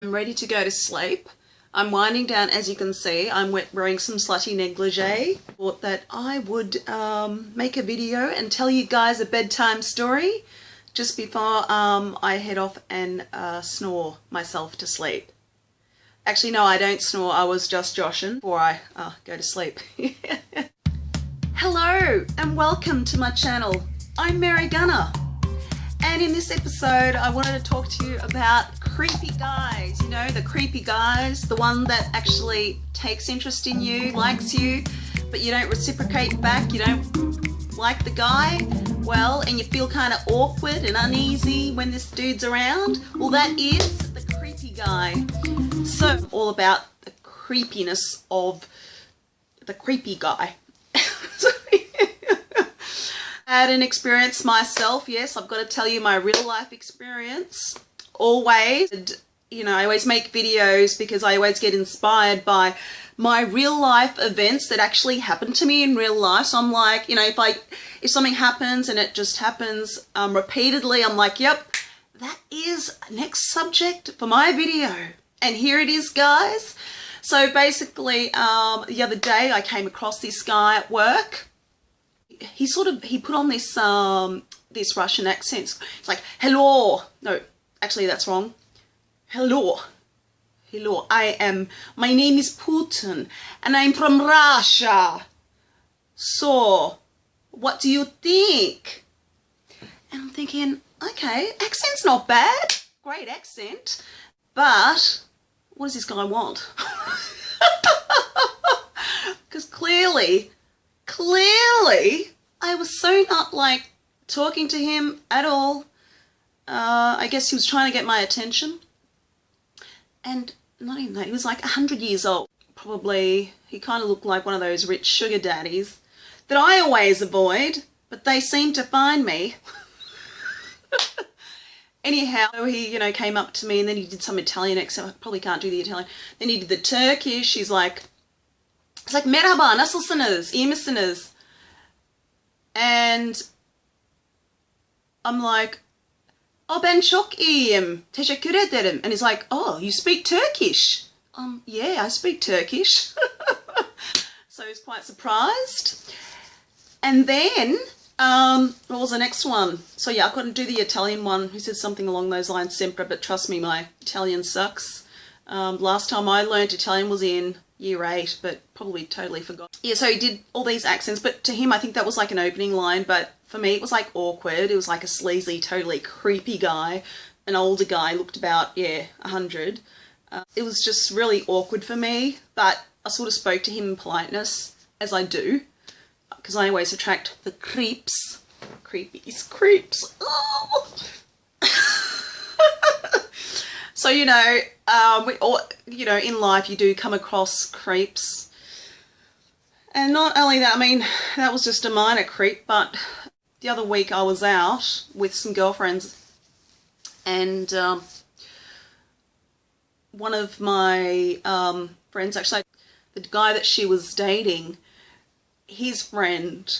I'm ready to go to sleep. I'm winding down, as you can see. I'm wearing some slutty negligee. Thought that I would make a video and tell you guys a bedtime story just before I head off and snore myself to sleep. Actually, no, I don't snore. I was just joshing before I go to sleep. Hello and welcome to my channel. I'm Mary Gunner. And in this episode, I wanted to talk to you about creepy guys. You know, the creepy guys, the one that actually takes interest in you, likes you, but you don't reciprocate back. You don't like the guy, well, and you feel kind of awkward and uneasy when this dude's around. Well, that is the creepy guy. So, all about the creepiness of the creepy guy. I had an experience myself, yes, I've got to tell you my real life experience. Always, you know, I always make videos because I always get inspired by my real life events that actually happen to me in real life. So I'm like, you know, if something happens and it just happens repeatedly, I'm like, yep, that is next subject for my video. And here it is, guys. So basically, the other day I came across this guy at work. He put on this this Russian accent. It's like, hello. No, actually that's wrong. Hello. Hello. My name is Putin and I'm from Russia. So, what do you think? And I'm thinking, okay, accent's not bad. Great accent. But what does this guy want? Because clearly, I was so not like talking to him at all. I guess he was trying to get my attention. And not even that, he was like 100 years old. Probably, he kind of looked like one of those rich sugar daddies that I always avoid, but they seem to find me. Anyhow, he, you know, came up to me and then he did some Italian accent. I probably can't do the Italian. Then he did the Turkish. He's like, it's like, merhaba, nasılsınız, iyi misiniz? And I'm like, oh, ben çok iyiyim, teşekkür ederim. And he's like, oh, you speak Turkish? Yeah, I speak Turkish. So he was quite surprised. And then, what was the next one? So yeah, I couldn't do the Italian one. He said something along those lines, sempre, but trust me, my Italian sucks. Last time I learned Italian was in year 8, but probably totally forgot. Yeah, so he did all these accents, but to him I think that was like an opening line, but for me it was like awkward. It was like a sleazy, totally creepy guy, an older guy, looked about, yeah, 100. It was just really awkward for me, but I sort of spoke to him in politeness, as I do, because I always attract the creeps. Creeps. Oh! So, you know, you know, in life you do come across creeps. And not only that, I mean, that was just a minor creep, but the other week I was out with some girlfriends and one of my friends, actually, the guy that she was dating, his friend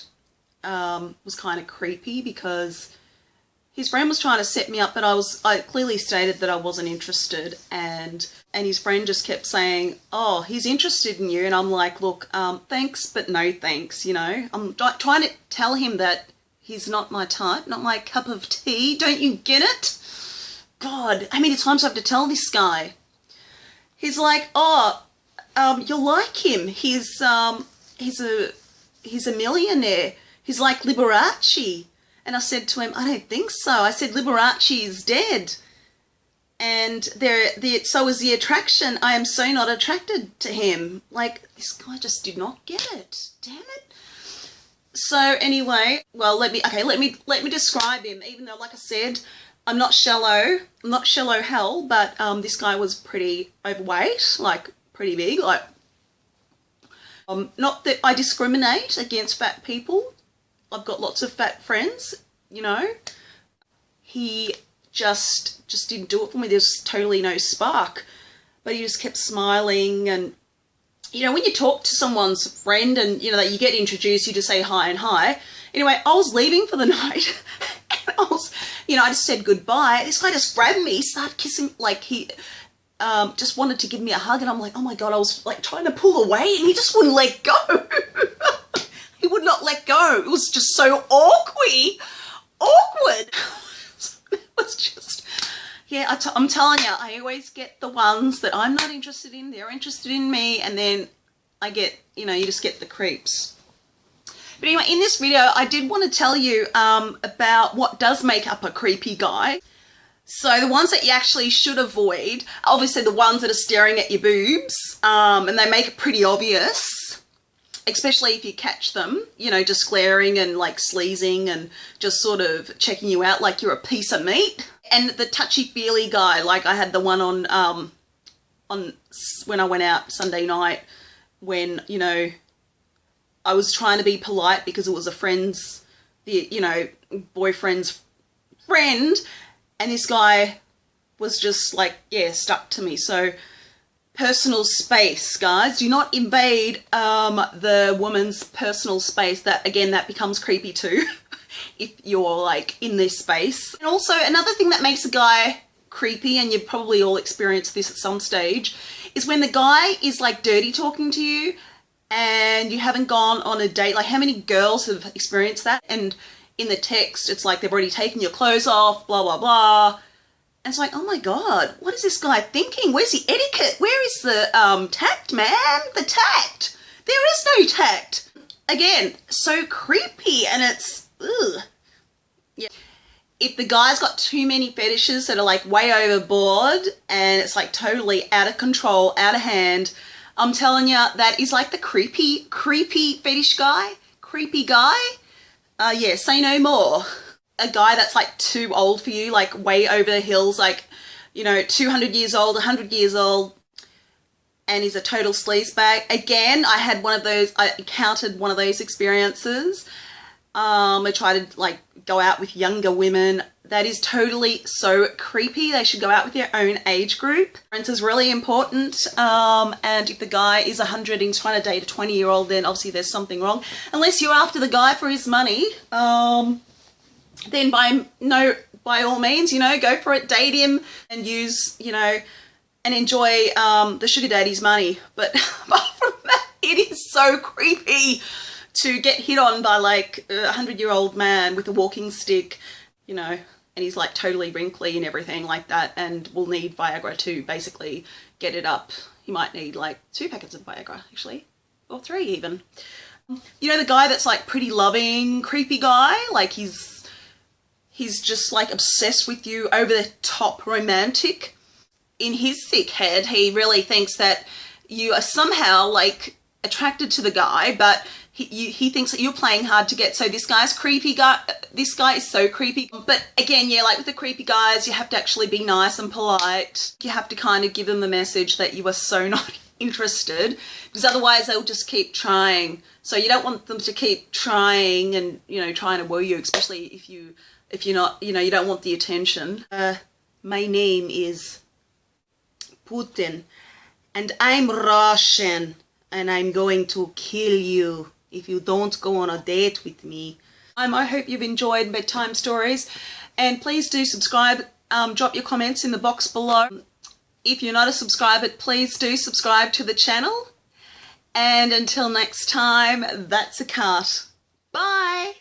was kind of creepy because his friend was trying to set me up, but I clearly stated that I wasn't interested, and his friend just kept saying, oh, he's interested in you, and I'm like, look, thanks, but no thanks, you know. I'm trying to tell him that he's not my type, not my cup of tea. Don't you get it? God, how many times do I have to tell this guy? He's like, oh, you'll like him. He's a millionaire. He's like Liberace. And I said to him, I don't think so. I said, Liberace is dead. And so is the attraction. I am so not attracted to him. Like, this guy just did not get it. Damn it. So anyway, well, let me describe him. Even though, like I said, I'm not shallow hell, but this guy was pretty overweight, like pretty big. Like, not that I discriminate against fat people. I've got lots of fat friends, you know. He just didn't do it for me. There's totally no spark. But he just kept smiling, and, you know, when you talk to someone's friend and, you know, that you get introduced, you just say hi and hi. Anyway, I was leaving for the night and I just said goodbye. This guy just grabbed me, started kissing, like just wanted to give me a hug, and I'm like, oh my God, I was like trying to pull away and he just wouldn't let go. He would not let go. It was just so awkward. It was just, yeah, I'm telling you, I always get the ones that I'm not interested in, they're interested in me, and then I get, you know, you just get the creeps. But anyway, in this video, I did want to tell you about what does make up a creepy guy. So the ones that you actually should avoid, obviously the ones that are staring at your boobs, and they make it pretty obvious, especially if you catch them, you know, just glaring and like sleazing and just sort of checking you out like you're a piece of meat. And the touchy-feely guy, like I had the one on when I went out Sunday night, when, you know, I was trying to be polite because it was a friend's, you know, boyfriend's friend, and this guy was just like, yeah, stuck to me. So personal space, guys. Do not invade the woman's personal space. That, again, that becomes creepy too if you're like in this space. And also another thing that makes a guy creepy, and you've probably all experienced this at some stage, is when the guy is like dirty talking to you and you haven't gone on a date. Like, how many girls have experienced that? And in the text, it's like they've already taken your clothes off, blah, blah, blah. And it's like, oh my God, what is this guy thinking? Where's the etiquette? Where is the tact, man? The tact. There is no tact. Again, so creepy, and it's, ugh. Yeah. If the guy's got too many fetishes that are like way overboard and it's like totally out of control, out of hand, I'm telling you, that is like the creepy fetish guy, creepy guy. Yeah, say no more. A guy that's like too old for you, like way over the hills, like, you know, 200 years old, 100 years old, and he's a total sleazebag. Again, I had one of those, I encountered one of those experiences. I try to like go out with younger women. That is totally so creepy. They should go out with their own age group. Friends is really important. And if the guy is 100 and trying to date a 20-year-old, then obviously there's something wrong. Unless you're after the guy for his money, then by all means, you know, go for it, date him and use, you know, and enjoy the sugar daddy's money. But apart from that, it is so creepy to get hit on by like a 100-year-old man with a walking stick, you know, and he's like totally wrinkly and everything like that, and will need Viagra to basically get it up. He might need like 2 packets of Viagra, actually, or 3 even. You know, the guy that's like pretty loving, creepy guy, like he's just like obsessed with you, over the top romantic. In his sick head, he really thinks that you are somehow like attracted to the guy, but he thinks that you're playing hard to get. So this guy's creepy guy. This guy is so creepy. But again, yeah, like with the creepy guys, you have to actually be nice and polite. You have to kind of give them the message that you are so not interested, because otherwise they'll just keep trying. So you don't want them to keep trying and, you know, trying to woo you, especially if you're not, you know, you don't want the attention. My name is Putin, and I'm Russian, and I'm going to kill you if you don't go on a date with me. I hope you've enjoyed bedtime stories, and please do subscribe. Drop your comments in the box below. If you're not a subscriber, please do subscribe to the channel. And until next time, that's a cut. Bye.